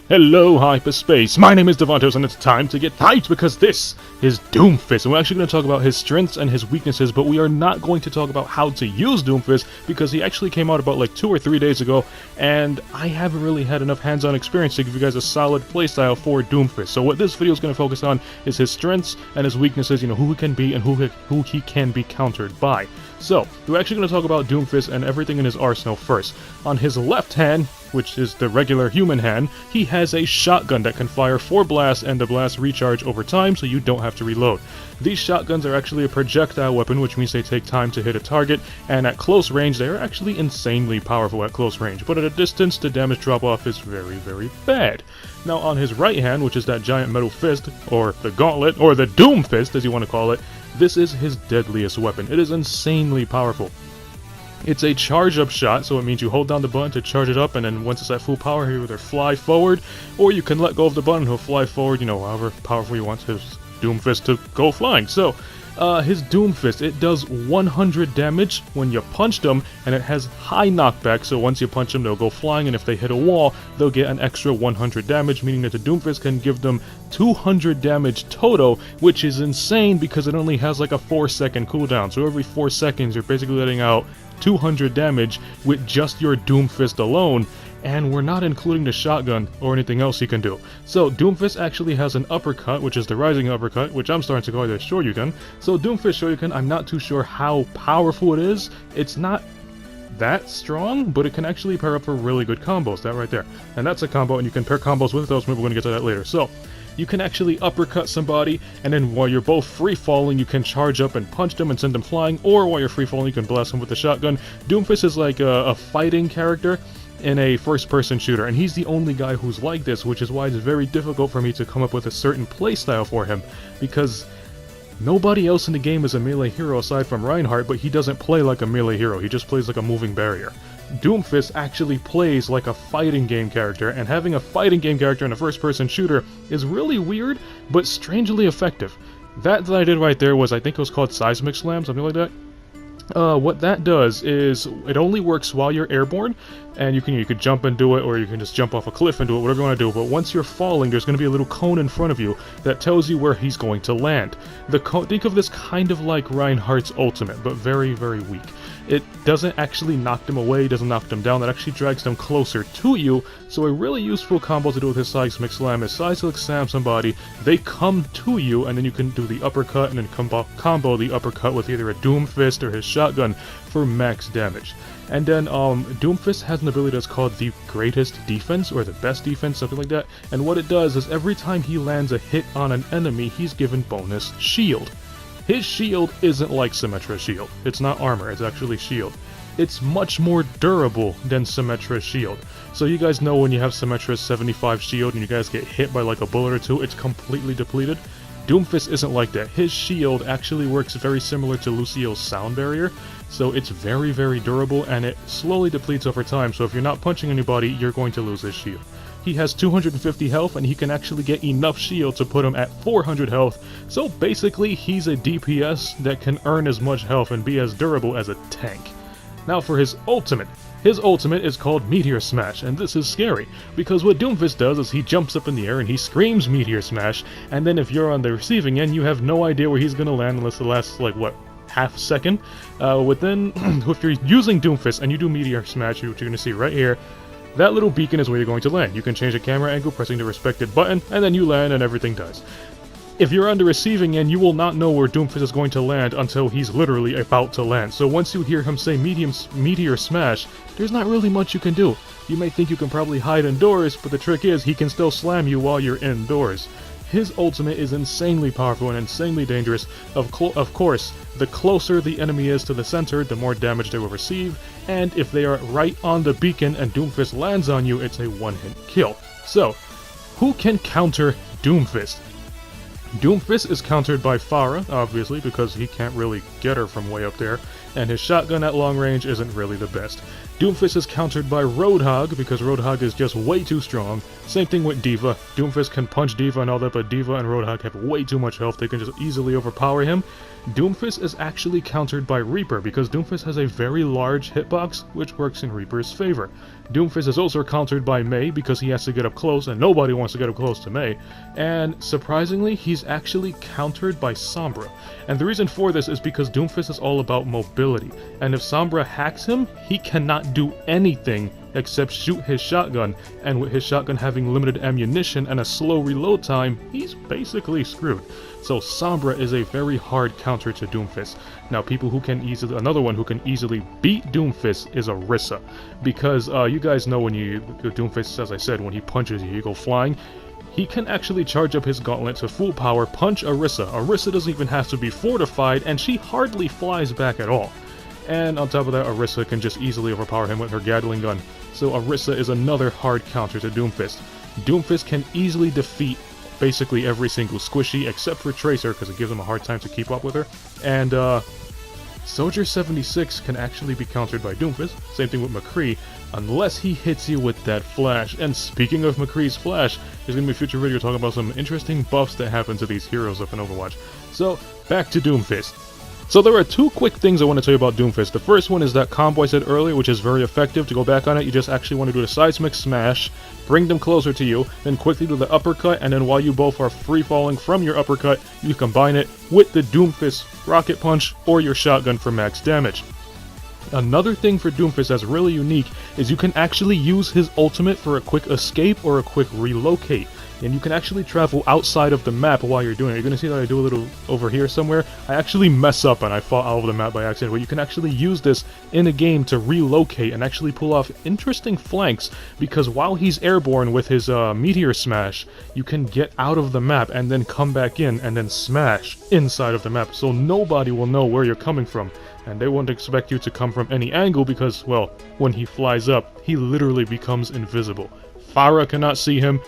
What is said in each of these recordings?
Hello, hyperspace. My name is Davontos, and it's time to get hyped because this is Doomfist. And we're actually going to talk about his strengths and his weaknesses, but we are not going to talk about how to use Doomfist because he actually came out about like 2 or 3 days ago, and I haven't really had enough hands-on experience to give you guys a solid playstyle for Doomfist. So what this video is going to focus on is his strengths and his weaknesses, who he can be and who he can be countered by. So, we're actually going to talk about Doomfist and everything in his arsenal first. On his left hand, which is the regular human hand, he has a shotgun that can fire 4 blasts and the blasts recharge over time so you don't have to reload. These shotguns are actually a projectile weapon, which means they take time to hit a target, and at close range they are actually insanely powerful at close range, but at a distance the damage drop-off is very, very bad. Now on his right hand, which is that giant metal fist, or the gauntlet, or the Doomfist as you want to call it, this is his deadliest weapon. It is insanely powerful. It's a charge-up shot, so it means you hold down the button to charge it up, and then once it's at full power, he'll either fly forward, or you can let go of the button, he'll fly forward, however powerful you want his Doomfist to go flying. So, his Doomfist, it does 100 damage when you punch them, and it has high knockback, so once you punch them, they'll go flying, and if they hit a wall, they'll get an extra 100 damage, meaning that the Doomfist can give them 200 damage total, which is insane because it only has like a 4-second cooldown, so every 4 seconds you're basically letting out 200 damage with just your Doomfist alone, and we're not including the shotgun or anything else he can do. So Doomfist actually has an uppercut, which is the rising uppercut, which I'm starting to call the Shoryuken. So Doomfist Shoryuken, I'm not too sure how powerful it is. It's not that strong, but it can actually pair up for really good combos, that right there. And that's a combo, and you can pair combos with those, maybe we're going to get to that later. So, you can actually uppercut somebody, and then while you're both free-falling, you can charge up and punch them and send them flying, or while you're free-falling, you can blast them with the shotgun. Doomfist is like a fighting character in a first-person shooter, and he's the only guy who's like this, which is why it's very difficult for me to come up with a certain playstyle for him, because nobody else in the game is a melee hero aside from Reinhardt, but he doesn't play like a melee hero, he just plays like a moving barrier. Doomfist actually plays like a fighting game character, and having a fighting game character in a first-person shooter is really weird, but strangely effective. That I did right there was, I think it was called Seismic Slam, something like that. What that does is, it only works while you're airborne, and you could jump and do it, or you can just jump off a cliff and do it, whatever you want to do, but once you're falling, there's going to be a little cone in front of you that tells you where he's going to land. The cone, think of this kind of like Reinhardt's ultimate, but very, very weak. It doesn't actually knock them away, doesn't knock them down, it actually drags them closer to you, so a really useful combo to do with his Seismic Slam is Seismic Slam somebody, they come to you, and then you can do the uppercut, and then combo the uppercut with either a Doomfist or his shotgun for max damage. And then, Doomfist has an ability that's called the Greatest Defense, or the Best Defense, something like that, and what it does is every time he lands a hit on an enemy, he's given bonus shield. His shield isn't like Symmetra's shield. It's not armor, it's actually shield. It's much more durable than Symmetra's shield. So you guys know when you have Symmetra's 75 shield and you guys get hit by like a bullet or two, it's completely depleted. Doomfist isn't like that. His shield actually works very similar to Lucio's sound barrier, so it's very, very durable and it slowly depletes over time, so if you're not punching anybody, you're going to lose his shield. He has 250 health, and he can actually get enough shield to put him at 400 health, so basically he's a DPS that can earn as much health and be as durable as a tank. Now for his ultimate is called Meteor Smash, and this is scary, because what Doomfist does is he jumps up in the air and he screams Meteor Smash, and then if you're on the receiving end, you have no idea where he's gonna land unless it lasts, like, what, half second? If you're using Doomfist and you do Meteor Smash, what you're gonna see right here, that little beacon is where you're going to land. You can change the camera angle pressing the respected button, and then you land and everything dies. If you're on the receiving end, you will not know where Doomfist is going to land until he's literally about to land. So once you hear him say Meteor Smash, there's not really much you can do. You may think you can probably hide indoors, but the trick is he can still slam you while you're indoors. His ultimate is insanely powerful and insanely dangerous. Of course, the closer the enemy is to the center, the more damage they will receive, and if they are right on the beacon and Doomfist lands on you, it's a one-hit kill. So, who can counter Doomfist? Doomfist is countered by Pharah, obviously, because he can't really get her from way up there, and his shotgun at long range isn't really the best. Doomfist is countered by Roadhog, because Roadhog is just way too strong. Same thing with D.Va. Doomfist can punch D.Va and all that, but D.Va and Roadhog have way too much health, they can just easily overpower him. Doomfist is actually countered by Reaper, because Doomfist has a very large hitbox, which works in Reaper's favor. Doomfist is also countered by Mei because he has to get up close, and nobody wants to get up close to Mei. And surprisingly, he's actually countered by Sombra. And the reason for this is because Doomfist is all about mobility, and if Sombra hacks him, he cannot do anything except shoot his shotgun, and with his shotgun having limited ammunition and a slow reload time, he's basically screwed. So Sombra is a very hard counter to Doomfist. Now another one who can easily beat Doomfist is Orisa, because you guys know when Doomfist, as I said, when he punches you, you go flying. He can actually charge up his gauntlet to full power, punch Orisa. Orisa doesn't even have to be fortified, and she hardly flies back at all. And on top of that, Orisa can just easily overpower him with her Gatling gun. So Orisa is another hard counter to Doomfist. Doomfist can easily defeat basically every single squishy except for Tracer, because it gives him a hard time to keep up with her. And Soldier 76 can actually be countered by Doomfist, same thing with McCree, unless he hits you with that flash. And speaking of McCree's flash, there's going to be a future video talking about some interesting buffs that happen to these heroes up in Overwatch. So, back to Doomfist. So there are two quick things I want to tell you about Doomfist. The first one is that combo I said earlier, which is very effective. To go back on it, you just actually want to do the seismic smash, bring them closer to you, then quickly do the uppercut, and then while you both are free-falling from your uppercut, you combine it with the Doomfist rocket punch or your shotgun for max damage. Another thing for Doomfist that's really unique is you can actually use his ultimate for a quick escape or a quick relocate. And you can actually travel outside of the map while you're doing it. You're going to see that I do a little over here somewhere. I actually mess up and I fall out of the map by accident, but you can actually use this in a game to relocate and actually pull off interesting flanks, because while he's airborne with his meteor smash, you can get out of the map and then come back in and then smash inside of the map, so nobody will know where you're coming from. And they won't expect you to come from any angle because, well, when he flies up, he literally becomes invisible. Pharah cannot see him.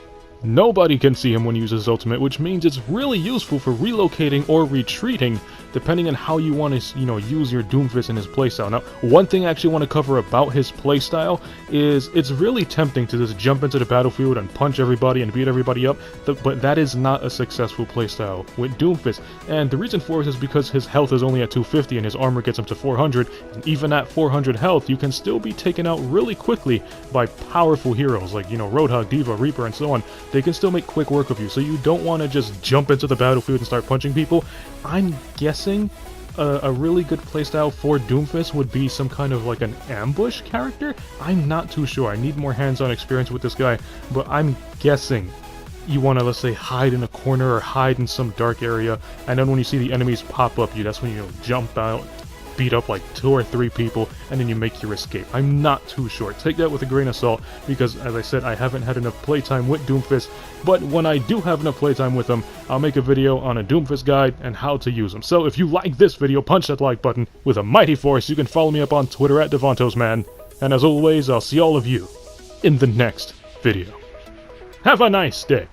Nobody can see him when he uses his ultimate, which means it's really useful for relocating or retreating, depending on how you want to, use your Doomfist in his playstyle. Now, one thing I actually want to cover about his playstyle is it's really tempting to just jump into the battlefield and punch everybody and beat everybody up, but that is not a successful playstyle with Doomfist. And the reason for it is because his health is only at 250 and his armor gets him to 400, and even at 400 health, you can still be taken out really quickly by powerful heroes like, Roadhog, D.Va, Reaper, and so on. They can still make quick work of you, so you don't want to just jump into the battlefield and start punching people. I'm guessing a really good playstyle for Doomfist would be some kind of like an ambush character. I'm not too sure. I need more hands-on experience with this guy, but I'm guessing you want to, let's say, hide in a corner or hide in some dark area, and then when you see the enemies pop up, that's when you jump out, beat up like 2 or 3 people, and then you make your escape. I'm not too sure. Take that with a grain of salt, because as I said, I haven't had enough playtime with Doomfist, but when I do have enough playtime with him, I'll make a video on a Doomfist guide and how to use him. So if you like this video, punch that like button with a mighty force. You can follow me up on Twitter at Davontos, man. And as always, I'll see all of you in the next video. Have a nice day.